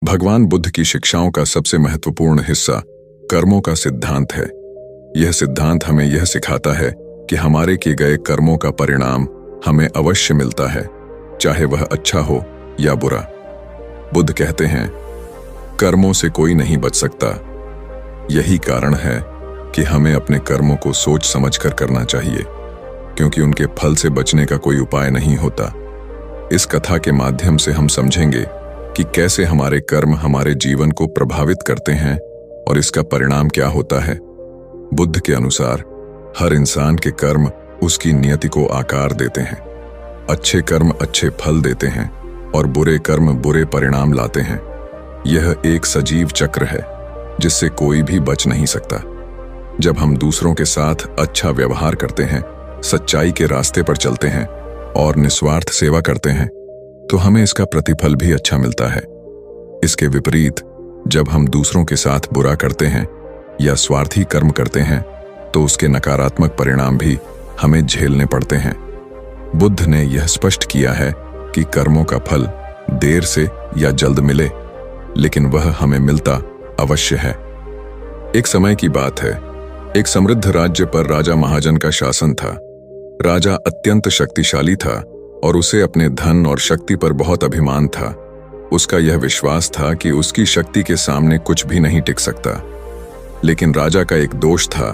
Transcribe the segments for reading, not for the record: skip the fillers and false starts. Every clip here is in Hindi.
भगवान बुद्ध की शिक्षाओं का सबसे महत्वपूर्ण हिस्सा कर्मों का सिद्धांत है। यह सिद्धांत हमें यह सिखाता है कि हमारे किए गए कर्मों का परिणाम हमें अवश्य मिलता है, चाहे वह अच्छा हो या बुरा। बुद्ध कहते हैं, कर्मों से कोई नहीं बच सकता। यही कारण है कि हमें अपने कर्मों को सोच समझकर करना चाहिए, क्योंकि उनके फल से बचने का कोई उपाय नहीं होता। इस कथा के माध्यम से हम समझेंगे कि कैसे हमारे कर्म हमारे जीवन को प्रभावित करते हैं और इसका परिणाम क्या होता है। बुद्ध के अनुसार हर इंसान के कर्म उसकी नियति को आकार देते हैं। अच्छे कर्म अच्छे फल देते हैं और बुरे कर्म बुरे परिणाम लाते हैं। यह एक सजीव चक्र है जिससे कोई भी बच नहीं सकता। जब हम दूसरों के साथ अच्छा व्यवहार करते हैं, सच्चाई के रास्ते पर चलते हैं और निस्वार्थ सेवा करते हैं, तो हमें इसका प्रतिफल भी अच्छा मिलता है। इसके विपरीत जब हम दूसरों के साथ बुरा करते हैं या स्वार्थी कर्म करते हैं, तो उसके नकारात्मक परिणाम भी हमें झेलने पड़ते हैं। बुद्ध ने यह स्पष्ट किया है कि कर्मों का फल देर से या जल्द मिले, लेकिन वह हमें मिलता अवश्य है। एक समय की बात है, एक समृद्ध राज्य पर राजा महाजन का शासन था। राजा अत्यंत शक्तिशाली था और उसे अपने धन और शक्ति पर बहुत अभिमान था। उसका यह विश्वास था कि उसकी शक्ति के सामने कुछ भी नहीं टिक सकता। लेकिन राजा का एक दोष था,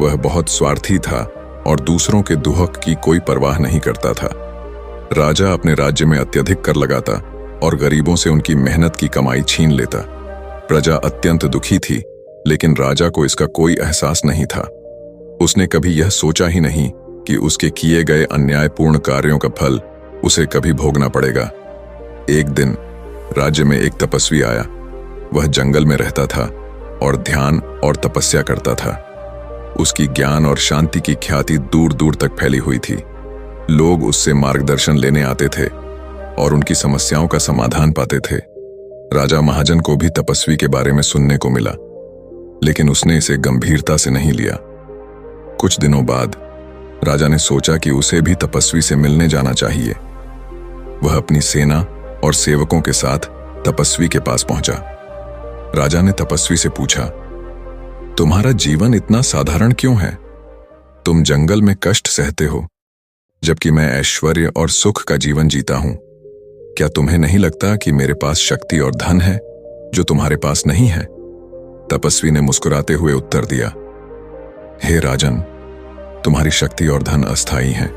वह बहुत स्वार्थी था और दूसरों के दुहक की कोई परवाह नहीं करता था। राजा अपने राज्य में अत्यधिक कर लगाता और गरीबों से उनकी मेहनत की कमाई छीन लेता। प्रजा अत्यंत दुखी थी, लेकिन राजा को इसका कोई एहसास नहीं था। उसने कभी यह सोचा ही नहीं कि उसके किए गए अन्यायपूर्ण कार्यों का फल उसे कभी भोगना पड़ेगा। एक दिन राज्य में एक तपस्वी आया। वह जंगल में रहता था और ध्यान और तपस्या करता था। उसकी ज्ञान और शांति की ख्याति दूर दूर तक फैली हुई थी। लोग उससे मार्गदर्शन लेने आते थे और उनकी समस्याओं का समाधान पाते थे। राजा महाजन को भी तपस्वी के बारे में सुनने को मिला, लेकिन उसने इसे गंभीरता से नहीं लिया। कुछ दिनों बाद राजा ने सोचा कि उसे भी तपस्वी से मिलने जाना चाहिए। वह अपनी सेना और सेवकों के साथ तपस्वी के पास पहुंचा। राजा ने तपस्वी से पूछा, तुम्हारा जीवन इतना साधारण क्यों है? तुम जंगल में कष्ट सहते हो, जबकि मैं ऐश्वर्य और सुख का जीवन जीता हूं। क्या तुम्हें नहीं लगता कि मेरे पास शक्ति और धन है जो तुम्हारे पास नहीं है? तपस्वी ने मुस्कुराते हुए उत्तर दिया, हे राजन, तुम्हारी शक्ति और धन अस्थायी हैं।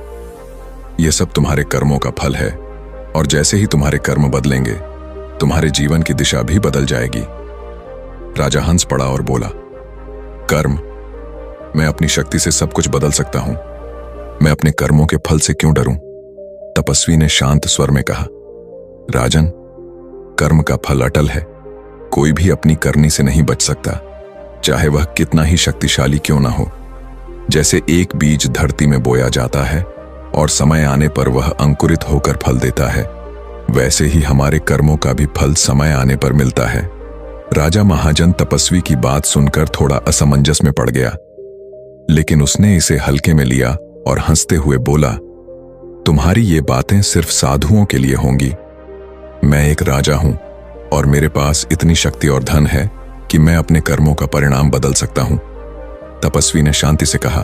यह सब तुम्हारे कर्मों का फल है, और जैसे ही तुम्हारे कर्म बदलेंगे, तुम्हारे जीवन की दिशा भी बदल जाएगी। राजा हंस पड़ा और बोला, कर्म? मैं अपनी शक्ति से सब कुछ बदल सकता हूं। मैं अपने कर्मों के फल से क्यों डरूं? तपस्वी ने शांत स्वर में कहा, राजन, कर्म का फल अटल है। कोई भी अपनी करनी से नहीं बच सकता, चाहे वह कितना ही शक्तिशाली क्यों ना हो। जैसे एक बीज धरती में बोया जाता है और समय आने पर वह अंकुरित होकर फल देता है, वैसे ही हमारे कर्मों का भी फल समय आने पर मिलता है। राजा महाजन तपस्वी की बात सुनकर थोड़ा असमंजस में पड़ गया, लेकिन उसने इसे हल्के में लिया और हंसते हुए बोला, तुम्हारी ये बातें सिर्फ साधुओं के लिए होंगी। मैं एक राजा हूं और मेरे पास इतनी शक्ति और धन है कि मैं अपने कर्मों का परिणाम बदल सकता हूं। तपस्वी ने शांति से कहा,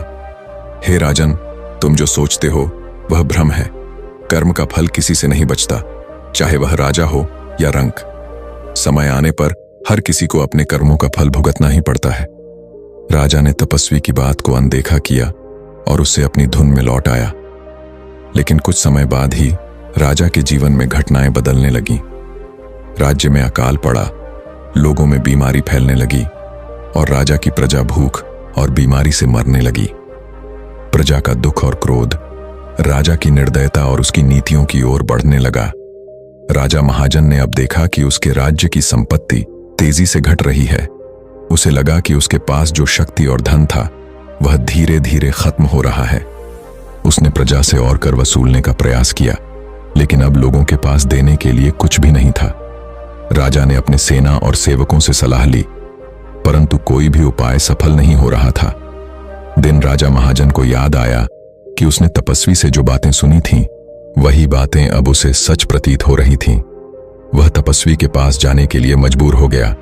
हे राजन, तुम जो सोचते हो वह भ्रम है। कर्म का फल किसी से नहीं बचता, चाहे वह राजा हो या रंक। समय आने पर हर किसी को अपने कर्मों का फल भुगतना ही पड़ता है। राजा ने तपस्वी की बात को अनदेखा किया और उससे अपनी धुन में लौट आया। लेकिन कुछ समय बाद ही राजा के जीवन में घटनाएं बदलने लगीं। राज्य में अकाल पड़ा, लोगों में बीमारी फैलने लगी और राजा की प्रजा भूख और बीमारी से मरने लगी। प्रजा का दुख और क्रोध राजा की निर्दयता और उसकी नीतियों की ओर बढ़ने लगा। राजा महाजन ने अब देखा कि उसके राज्य की संपत्ति तेजी से घट रही है। उसे लगा कि उसके पास जो शक्ति और धन था वह धीरे धीरे खत्म हो रहा है। उसने प्रजा से और कर वसूलने का प्रयास किया, लेकिन अब लोगों के पास देने के लिए कुछ भी नहीं था। राजा ने अपने सेना और सेवकों से सलाह ली, परंतु कोई भी उपाय सफल नहीं हो रहा था। दिन राजा महाजन को याद आया कि उसने तपस्वी से जो बातें सुनी थीं, वही बातें अब उसे सच प्रतीत हो रही थीं। वह तपस्वी के पास जाने के लिए मजबूर हो गया,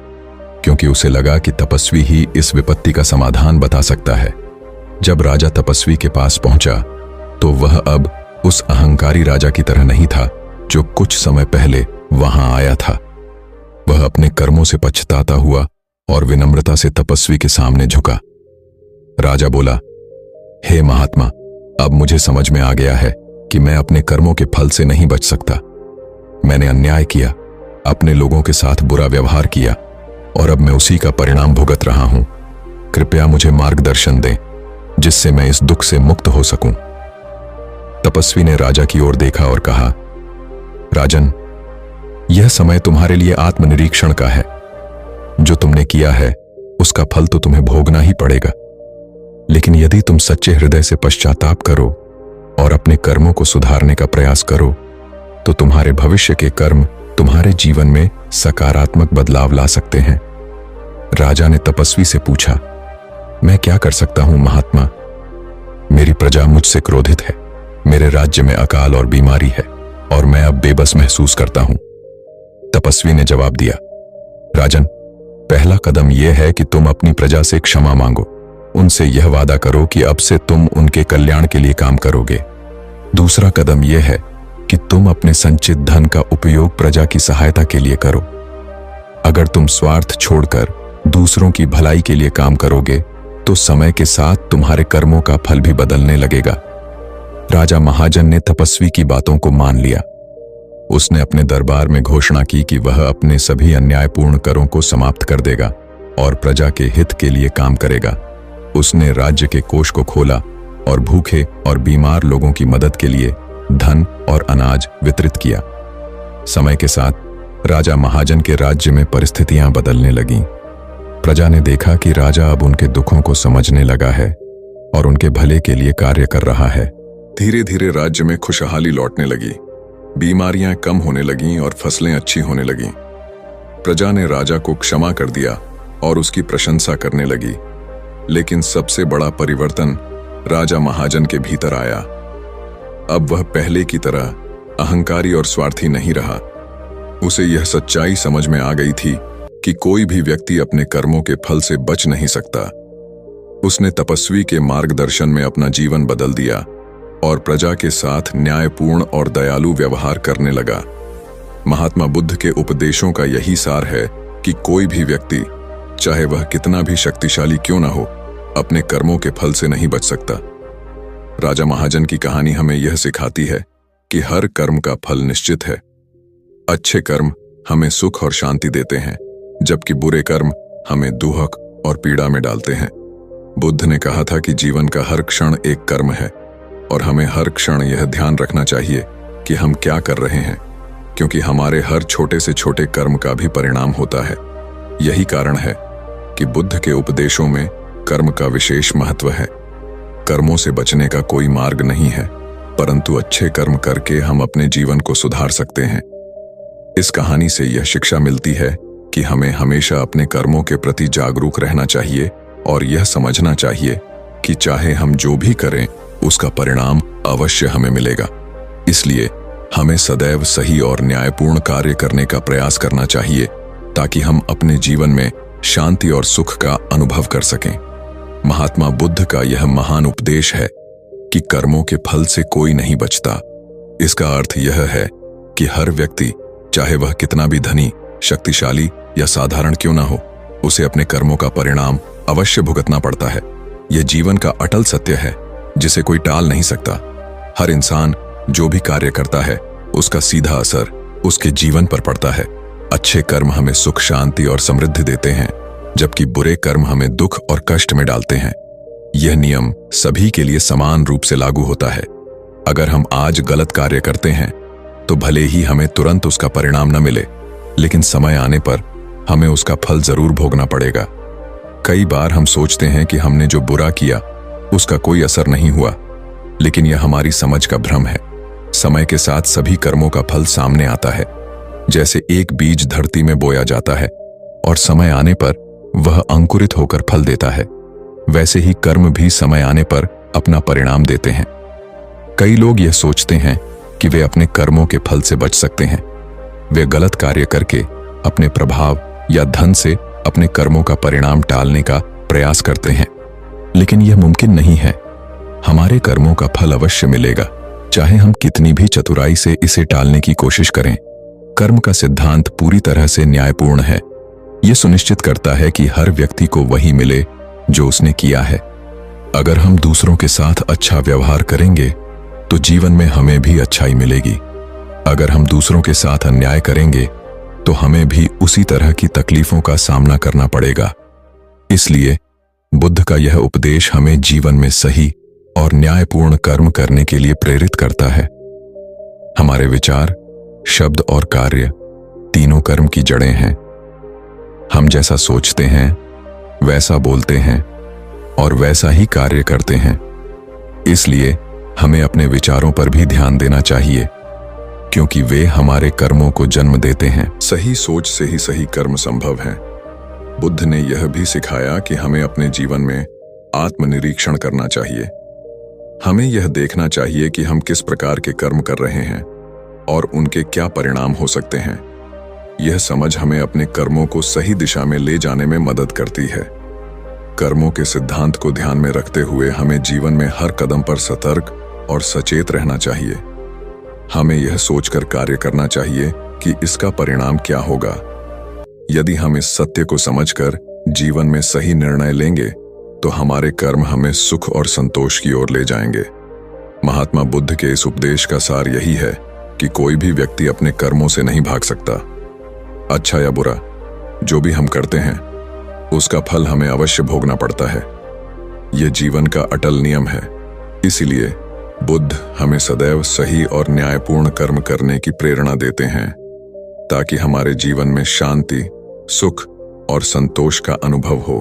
क्योंकि उसे लगा कि तपस्वी ही इस विपत्ति का समाधान बता सकता है। जब राजा तपस्वी के पास पहुंचा तो वह अब उस अहंकारी राजा की तरह नहीं था जो कुछ समय पहले वहां आया था। वह अपने कर्मों से पछताता हुआ और विनम्रता से तपस्वी के सामने झुका। राजा बोला, हे महात्मा, अब मुझे समझ में आ गया है कि मैं अपने कर्मों के फल से नहीं बच सकता। मैंने अन्याय किया, अपने लोगों के साथ बुरा व्यवहार किया और अब मैं उसी का परिणाम भुगत रहा हूं। कृपया मुझे मार्गदर्शन दें जिससे मैं इस दुख से मुक्त हो सकूं। तपस्वी ने राजा की ओर देखा और कहा, राजन, यह समय तुम्हारे लिए आत्मनिरीक्षण का है। जो तुमने किया है उसका फल तो तुम्हें भोगना ही पड़ेगा, लेकिन यदि तुम सच्चे हृदय से पश्चाताप करो और अपने कर्मों को सुधारने का प्रयास करो तो तुम्हारे भविष्य के कर्म तुम्हारे जीवन में सकारात्मक बदलाव ला सकते हैं। राजा ने तपस्वी से पूछा, मैं क्या कर सकता हूं महात्मा? मेरी प्रजा मुझसे क्रोधित है, मेरे राज्य में अकाल और बीमारी है और मैं अब बेबस महसूस करता हूं। तपस्वी ने जवाब दिया, राजन, पहला कदम यह है कि तुम अपनी प्रजा से क्षमा मांगो। उनसे यह वादा करो कि अब से तुम उनके कल्याण के लिए काम करोगे। दूसरा कदम यह है कि तुम अपने संचित धन का उपयोग प्रजा की सहायता के लिए करो। अगर तुम स्वार्थ छोड़कर दूसरों की भलाई के लिए काम करोगे तो समय के साथ तुम्हारे कर्मों का फल भी बदलने लगेगा। राजा महाजन ने तपस्वी की बातों को मान लिया। उसने अपने दरबार में घोषणा की कि वह अपने सभी अन्यायपूर्ण करों को समाप्त कर देगा और प्रजा के हित के लिए काम करेगा। उसने राज्य के कोष को खोला और भूखे और बीमार लोगों की मदद के लिए धन और अनाज वितरित किया। समय के साथ राजा महाजन के राज्य में परिस्थितियां बदलने लगीं। प्रजा ने देखा कि राजा अब उनके दुखों को समझने लगा है और उनके भले के लिए कार्य कर रहा है। धीरे धीरे राज्य में खुशहाली लौटने लगी, बीमारियां कम होने लगीं और फसलें अच्छी होने लगीं। प्रजा ने राजा को क्षमा कर दिया और उसकी प्रशंसा करने लगी। लेकिन सबसे बड़ा परिवर्तन राजा महाजन के भीतर आया। अब वह पहले की तरह अहंकारी और स्वार्थी नहीं रहा। उसे यह सच्चाई समझ में आ गई थी कि कोई भी व्यक्ति अपने कर्मों के फल से बच नहीं सकता। उसने तपस्वी के मार्गदर्शन में अपना जीवन बदल दिया और प्रजा के साथ न्यायपूर्ण और दयालु व्यवहार करने लगा। महात्मा बुद्ध के उपदेशों का यही सार है कि कोई भी व्यक्ति, चाहे वह कितना भी शक्तिशाली क्यों ना हो, अपने कर्मों के फल से नहीं बच सकता। राजा महाजन की कहानी हमें यह सिखाती है कि हर कर्म का फल निश्चित है। अच्छे कर्म हमें सुख और शांति देते हैं, जबकि बुरे कर्म हमें दुख और पीड़ा में डालते हैं। बुद्ध ने कहा था कि जीवन का हर क्षण एक कर्म है और हमें हर क्षण यह ध्यान रखना चाहिए कि हम क्या कर रहे हैं, क्योंकि हमारे हर छोटे से छोटे कर्म का भी परिणाम होता है। यही कारण है कि बुद्ध के उपदेशों में कर्म का विशेष महत्व है। कर्मों से बचने का कोई मार्ग नहीं है, परंतु अच्छे कर्म करके हम अपने जीवन को सुधार सकते हैं। इस कहानी से यह शिक्षा मिलती है कि हमें हमेशा अपने कर्मों के प्रति जागरूक रहना चाहिए और यह समझना चाहिए कि चाहे हम जो भी करें उसका परिणाम अवश्य हमें मिलेगा। इसलिए हमें सदैव सही और न्यायपूर्ण कार्य करने का प्रयास करना चाहिए ताकि हम अपने जीवन में शांति और सुख का अनुभव कर सकें। महात्मा बुद्ध का यह महान उपदेश है कि कर्मों के फल से कोई नहीं बचता। इसका अर्थ यह है कि हर व्यक्ति, चाहे वह कितना भी धनी, शक्तिशाली या साधारण क्यों ना हो, उसे अपने कर्मों का परिणाम अवश्य भुगतना पड़ता है। यह जीवन का अटल सत्य है जिसे कोई टाल नहीं सकता। हर इंसान जो भी कार्य करता है उसका सीधा असर उसके जीवन पर पड़ता है। अच्छे कर्म हमें सुख, शांति और समृद्धि देते हैं, जबकि बुरे कर्म हमें दुख और कष्ट में डालते हैं। यह नियम सभी के लिए समान रूप से लागू होता है। अगर हम आज गलत कार्य करते हैं तो भले ही हमें तुरंत उसका परिणाम न मिले, लेकिन समय आने पर हमें उसका फल जरूर भोगना पड़ेगा। कई बार हम सोचते हैं कि हमने जो बुरा किया उसका कोई असर नहीं हुआ, लेकिन यह हमारी समझ का भ्रम है। समय के साथ सभी कर्मों का फल सामने आता है। जैसे एक बीज धरती में बोया जाता है और समय आने पर वह अंकुरित होकर फल देता है, वैसे ही कर्म भी समय आने पर अपना परिणाम देते हैं। कई लोग यह सोचते हैं कि वे अपने कर्मों के फल से बच सकते हैं, वे गलत कार्य करके अपने प्रभाव या धन से अपने कर्मों का परिणाम टालने का प्रयास करते हैं, लेकिन यह मुमकिन नहीं है। हमारे कर्मों का फल अवश्य मिलेगा, चाहे हम कितनी भी चतुराई से इसे टालने की कोशिश करें। कर्म का सिद्धांत पूरी तरह से न्यायपूर्ण है। यह सुनिश्चित करता है कि हर व्यक्ति को वही मिले जो उसने किया है। अगर हम दूसरों के साथ अच्छा व्यवहार करेंगे तो जीवन में हमें भी अच्छाई मिलेगी। अगर हम दूसरों के साथ अन्याय करेंगे तो हमें भी उसी तरह की तकलीफों का सामना करना पड़ेगा। इसलिए बुद्ध का यह उपदेश हमें जीवन में सही और न्यायपूर्ण कर्म करने के लिए प्रेरित करता है। हमारे विचार, शब्द और कार्य तीनों कर्म की जड़ें हैं। हम जैसा सोचते हैं, वैसा बोलते हैं और वैसा ही कार्य करते हैं। इसलिए हमें अपने विचारों पर भी ध्यान देना चाहिए, क्योंकि वे हमारे कर्मों को जन्म देते हैं। सही सोच से ही सही कर्म संभव है। बुद्ध ने यह भी सिखाया कि हमें अपने जीवन में आत्मनिरीक्षण करना चाहिए। हमें यह देखना चाहिए कि हम किस प्रकार के कर्म कर रहे हैं और उनके क्या परिणाम हो सकते हैं। यह समझ हमें अपने कर्मों को सही दिशा में ले जाने में मदद करती है। कर्मों के सिद्धांत को ध्यान में रखते हुए हमें जीवन में हर कदम पर सतर्क और सचेत रहना चाहिए। हमें यह सोचकर कार्य करना चाहिए कि इसका परिणाम क्या होगा। यदि हम इस सत्य को समझकर जीवन में सही निर्णय लेंगे तो हमारे कर्म हमें सुख और संतोष की ओर ले जाएंगे। महात्मा बुद्ध के इस उपदेश का सार यही है कि कोई भी व्यक्ति अपने कर्मों से नहीं भाग सकता। अच्छा या बुरा, जो भी हम करते हैं उसका फल हमें अवश्य भोगना पड़ता है। यह जीवन का अटल नियम है। इसीलिए बुद्ध हमें सदैव सही और न्यायपूर्ण कर्म करने की प्रेरणा देते हैं, ताकि हमारे जीवन में शांति, सुख और संतोष का अनुभव हो।